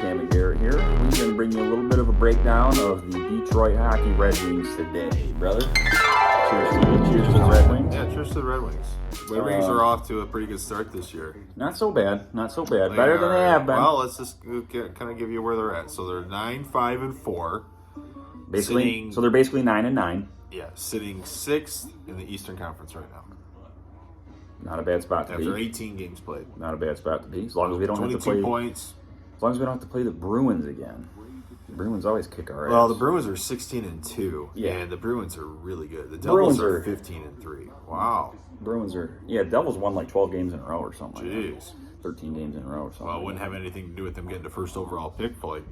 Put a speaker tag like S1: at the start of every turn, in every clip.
S1: Cam Garrett here. We're going to bring you a little bit of a breakdown of the Detroit Hockey Red Wings today, brother. Cheers to you. Cheers to the Red Wings.
S2: Yeah, cheers to the Red Wings. Red Wings are off to a pretty good start this year.
S1: Not so bad. Not so bad. Better than they have been.
S2: Well, let's just kind of give you where they're at. So they're 9-5-4.
S1: Basically, so they're basically 9-9.
S2: Yeah, sitting 6th in the Eastern Conference right now.
S1: Not a bad spot to be.
S2: After 18 games played.
S1: Not a bad spot to be. As long as we don't have to
S2: 22
S1: play.
S2: points.
S1: As long as we don't have to play the Bruins again. The Bruins always kick our ass.
S2: Well, the Bruins are 16-2.
S1: Yeah.
S2: And the Bruins are really good. The Devils are 15-3. Wow.
S1: Bruins are, Devils won like 12 games in a row or something.
S2: Jeez.
S1: Like that. 13 games in a row or something.
S2: Well, it wouldn't have anything to do with them getting the first overall pick for like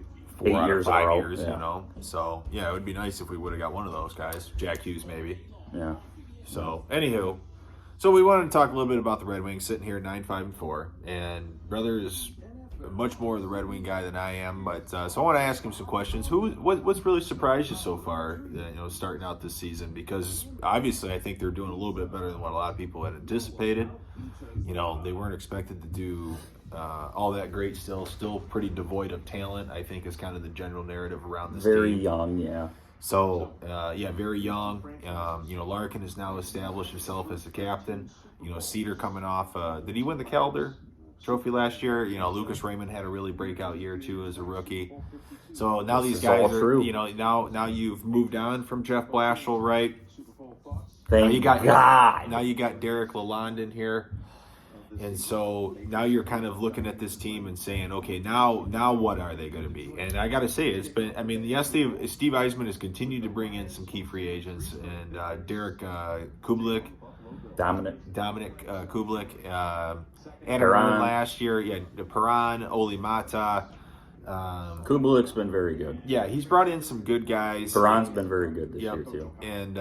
S1: 8 years in a row.
S2: you know. So, yeah, it would be nice if we would have got one of those guys. Jack Hughes, maybe.
S1: Yeah.
S2: So, anywho. So, we wanted to talk a little bit about the Red Wings sitting here 9-5-4. And brother is much more of the Red Wing guy than I am. But so I want to ask him some questions. What's really surprised you so far, starting out this season? Because obviously I think they're doing a little bit better than what a lot of people had anticipated. They weren't expected to do all that great still pretty devoid of talent, I think is kind of the general narrative around this
S1: Very
S2: team.
S1: young, yeah.
S2: So, very young. Larkin has now established himself as the captain. Cedar coming off. Did he win the Calder Trophy last year? Lucas Raymond had a really breakout year, too, as a rookie. So now these guys are, now you've moved on from Jeff Blashill, right?
S1: Thank God.
S2: Now you got Derek Lalonde in here. And so now you're kind of looking at this team and saying, okay, now what are they going to be? And I got to say, Steve Yzerman has continued to bring in some key free agents, and Derek Kublik,
S1: Dominic
S2: Kublik, Anaheim last year, Perron, Oli Mata.
S1: Kublik's been very good.
S2: Yeah, he's brought in some good guys.
S1: Perron's been very good this year, too.
S2: And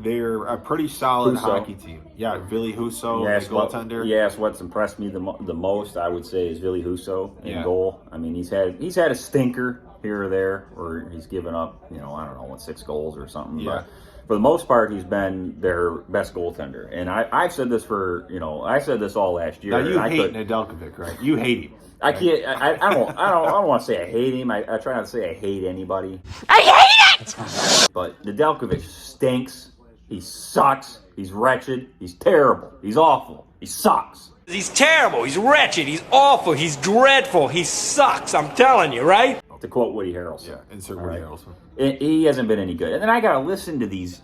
S2: they're a pretty solid hockey team. Yeah, Ville Husso, the goaltender.
S1: Yes, what's impressed me the most, I would say, is Ville Husso in goal. I mean, he's had a stinker here or there, or he's given up, 6 goals or something.
S2: Yeah.
S1: But for the most part, he's been their best goaltender. And I've said this I said this all last year.
S2: Now you hate Nedeljkovic, right? You hate him.
S1: I can't. I don't want to say I hate him. I try not to say I hate anybody.
S3: I hate it.
S1: But Nedeljkovic stinks. He sucks. He's wretched. He's terrible. He's awful. He sucks.
S3: He's terrible. He's wretched. He's awful. He's dreadful. He sucks. I'm telling you, right?
S1: To quote Woody Harrelson.
S2: Yeah, insert Woody Harrelson.
S1: He hasn't been any good. And then I got to listen to these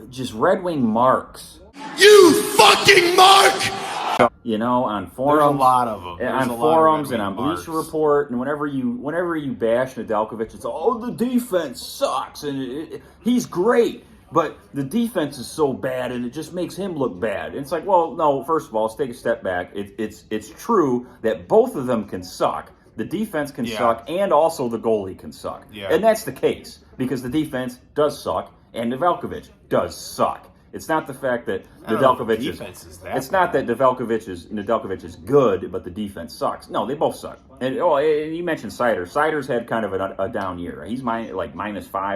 S1: just Red Wing marks.
S4: You fucking mark!
S1: On forums.
S2: There's a lot of them.
S1: On forums and on Bleacher Report, and whenever you bash Nedeljkovic, it's the defense sucks and he's great, but the defense is so bad and it just makes him look bad. And it's like, well, no. First of all, let's take a step back. It's true that both of them can suck. The defense can suck, and also the goalie can suck.
S2: Yeah.
S1: And that's the case because the defense does suck, and Nedeljkovic does suck. It's not the fact that Nedeljkovic Nedeljkovic is good, but the defense sucks. No, they both suck. And you mentioned Seider. Seider's had kind of a down year. He's -5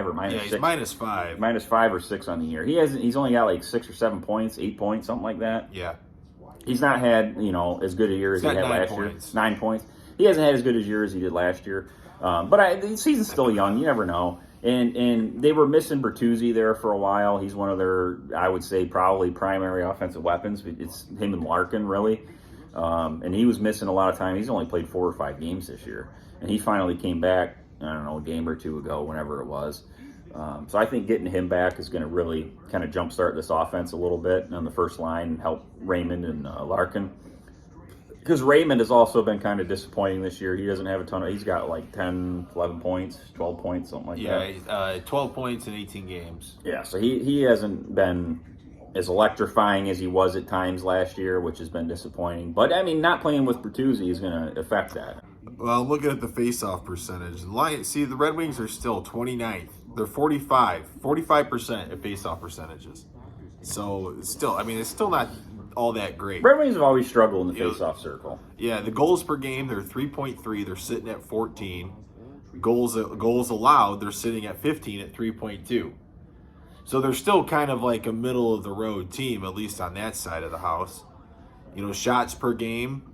S1: or -6.
S2: He's -5.
S1: -5 or 6 on the year. He's only got like 6 or 7 points, 8 points, something like that.
S2: Yeah.
S1: He's not had as good a year as he had last year. 9 points. He hasn't had as good a year as he did last year. But the season's still young. You never know. And they were missing Bertuzzi there for a while. He's one of their, I would say, probably primary offensive weapons. It's him and Larkin, really. And he was missing a lot of time. He's only played 4 or 5 games this year. And he finally came back, I don't know, a game or two ago, whenever it was. So I think getting him back is going to really kind of jumpstart this offense a little bit on the first line and help Raymond and Larkin. Because Raymond has also been kind of disappointing this year. He doesn't have a ton of... He's got like 10, 11 points, 12 points, something like that.
S2: Yeah, 12 points in 18 games.
S1: Yeah, so he hasn't been as electrifying as he was at times last year, which has been disappointing. But, I mean, not playing with Bertuzzi is going to affect that.
S2: Well, I'm looking at the face-off percentage. The Red Wings are still 29th. They're 45% at face-off percentages. So, it's still not all that great.
S1: Red Wings have always struggled in the face-off circle.
S2: Yeah, the goals per game, they're 3.3. They're sitting at 14. Goals allowed, they're sitting at 15 at 3.2. So they're still kind of like a middle-of-the-road team, at least on that side of the house. Shots per game,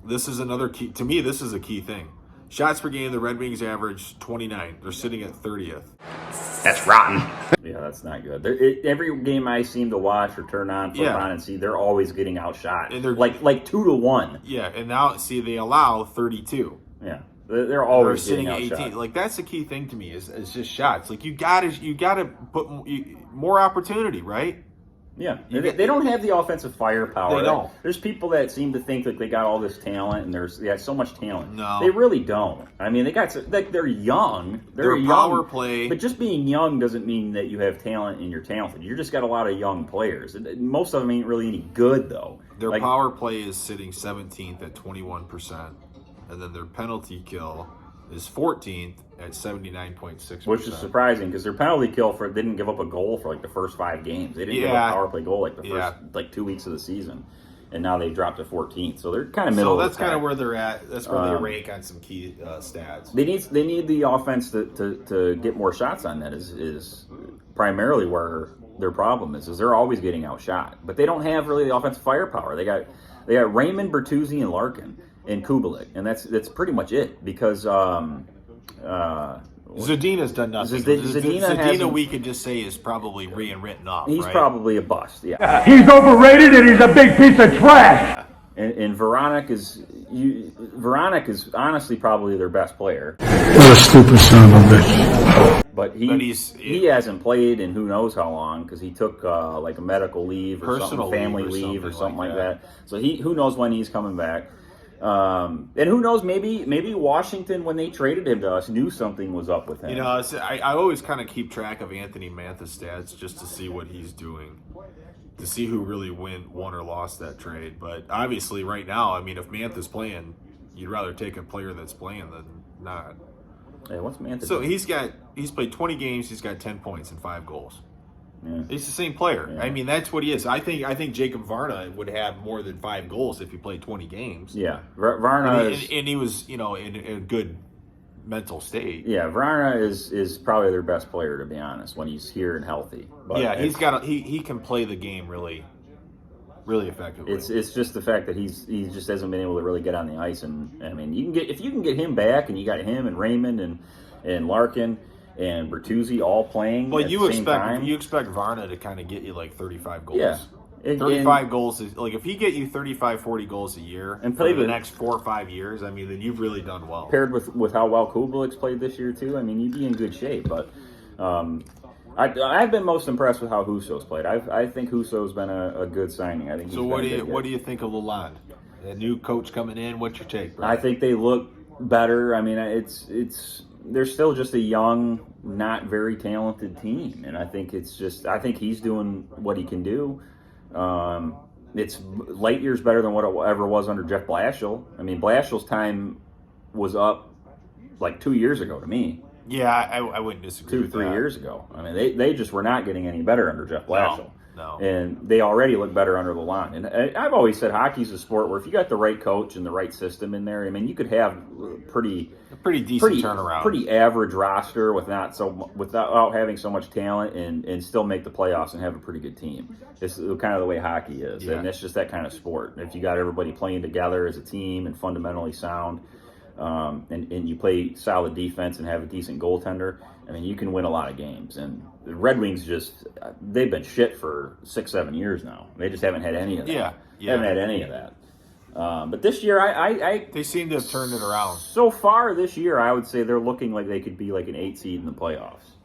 S2: this is another key. To me, this is a key thing. Shots per game, the Red Wings average 29. They're sitting at 30th.
S1: That's rotten. Yeah, that's not good. Every game I seem to watch or turn on, flip on, and see, they're always getting outshot. And they're like 2-1.
S2: Yeah, and now see they allow 32.
S1: Yeah, they're always
S2: sitting
S1: getting
S2: at 18.
S1: outshot.
S2: Like that's the key thing to me is just shots. Like you gotta put more opportunity, right?
S1: Yeah, they don't have the offensive firepower.
S2: They don't.
S1: There's people that seem to think that they got all this talent, and they have so much talent.
S2: No,
S1: they really don't. I mean, they're young. They're young,
S2: power play,
S1: but just being young doesn't mean that you have talent and you're talented. You just got a lot of young players. Most of them ain't really any good though.
S2: Their power play is sitting 17th at 21%, and then their penalty kill is 14th at 79.6%.
S1: Which is surprising because their penalty kill didn't give up a goal for like the first 5 games. They didn't give up a power play goal like the first 2 weeks of the season, and now they dropped to 14th. So they're kind of middle.
S2: So that's kind of where they're at. That's where they rank on some key stats.
S1: They need the offense to get more shots on net. Is primarily where their problem is they're always getting outshot, but they don't have really the offensive firepower. They got Raymond, Bertuzzi, and Larkin. And Kubalik, and that's pretty much it because
S2: Zadina's done nothing. Zadina we could just say is probably written off.
S1: He's
S2: right?
S1: probably a bust. Yeah,
S5: he's overrated and he's a big piece of trash.
S1: And Veronik is honestly probably their best player.
S5: What a stupid son of a bitch.
S1: But he hasn't played in who knows how long because he took like a medical leave or family leave or something like that. So who knows when he's coming back. And who knows? Maybe Washington, when they traded him to us, knew something was up with him.
S2: You know, I always kind of keep track of Anthony Mantha's stats just to see what he's doing, to see who really won or lost that trade. But obviously, right now, I mean, if Mantha's playing, you'd rather take a player that's playing than not.
S1: Hey, what's Mantha?
S2: So he's played 20 games. He's got 10 points and 5 goals.
S1: Yeah.
S2: He's the same player.
S1: Yeah.
S2: I mean, that's what he is. I think Jacob Varna would have more than 5 goals if he played 20 games.
S1: Yeah, Varna
S2: and he was, in a good mental state.
S1: Yeah, Varna is probably their best player, to be honest, when he's here and healthy. But
S2: yeah, he can play the game really, really effectively.
S1: It's just the fact that he just hasn't been able to really get on the ice. And I mean, if you can get him back, and you got him and Raymond and Larkin and Bertuzzi all playing.
S2: Well,
S1: at the same time.
S2: you expect Varna to kind of get you like 35 goals.
S1: Yeah.
S2: 35 goals is like if he get you 35, 40 goals a year and play for the next 4 or 5 years, I mean, then you've really done well.
S1: Paired with how well Kubelik's played this year too, I mean, you'd be in good shape. But I've been most impressed with how Husso's played. I think Husso's been a good signing. I think.
S2: So what do you think of Lalonde? A new coach coming in. What's your take, bro?
S1: I think they look better. I mean, they're still just a young, not very talented team, and I think he's doing what he can do. It's light years better than what it ever was under Jeff Blashill. I mean, Blashill's time was up like 2 years ago to me.
S2: Yeah, I wouldn't disagree.
S1: 2-3 years ago. I mean, they just were not getting any better under Jeff Blashill.
S2: No.
S1: And they already look better under Lalonde. And I've always said hockey's a sport where if you got the right coach and the right system in there, I mean, you could have a pretty
S2: decent turnaround,
S1: pretty average roster without having so much talent and still make the playoffs and have a pretty good team. It's kind of the way hockey is,
S2: yeah.
S1: and it's just that kind of sport. If you got everybody playing together as a team and fundamentally sound, and you play solid defense and have a decent goaltender, I mean, you can win a lot of games. And the Red Wings they've been shit for 6-7 years now. They just haven't had any of that.
S2: Yeah.
S1: Haven't had any of that. But this year,
S2: they seem to have turned it around.
S1: So far this year, I would say they're looking like they could be like an 8 seed in the playoffs,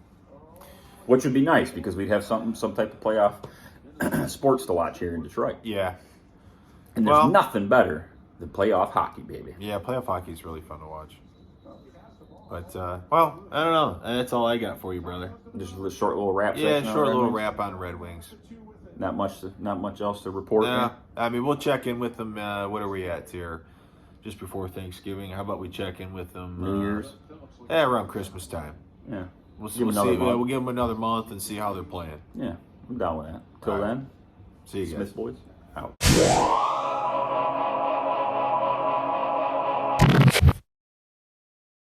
S1: which would be nice because we'd have some type of playoff sports to watch here in Detroit.
S2: Yeah.
S1: And there's nothing better than playoff hockey, baby.
S2: Yeah, playoff hockey is really fun to watch. But, I don't know. That's all I got for you, brother.
S1: Just a short little wrap.
S2: Yeah, short little wrap on Red Wings.
S1: Not much else to report.
S2: Yeah, I mean, we'll check in with them. What are we at here? Just before Thanksgiving. How about we check in with them?
S1: New Year's.
S2: Yeah, around Christmas time.
S1: Yeah.
S2: We'll give them another month and see how they're playing.
S1: Yeah, I'm down with that. Till then,
S2: see you guys.
S1: Smith boys out.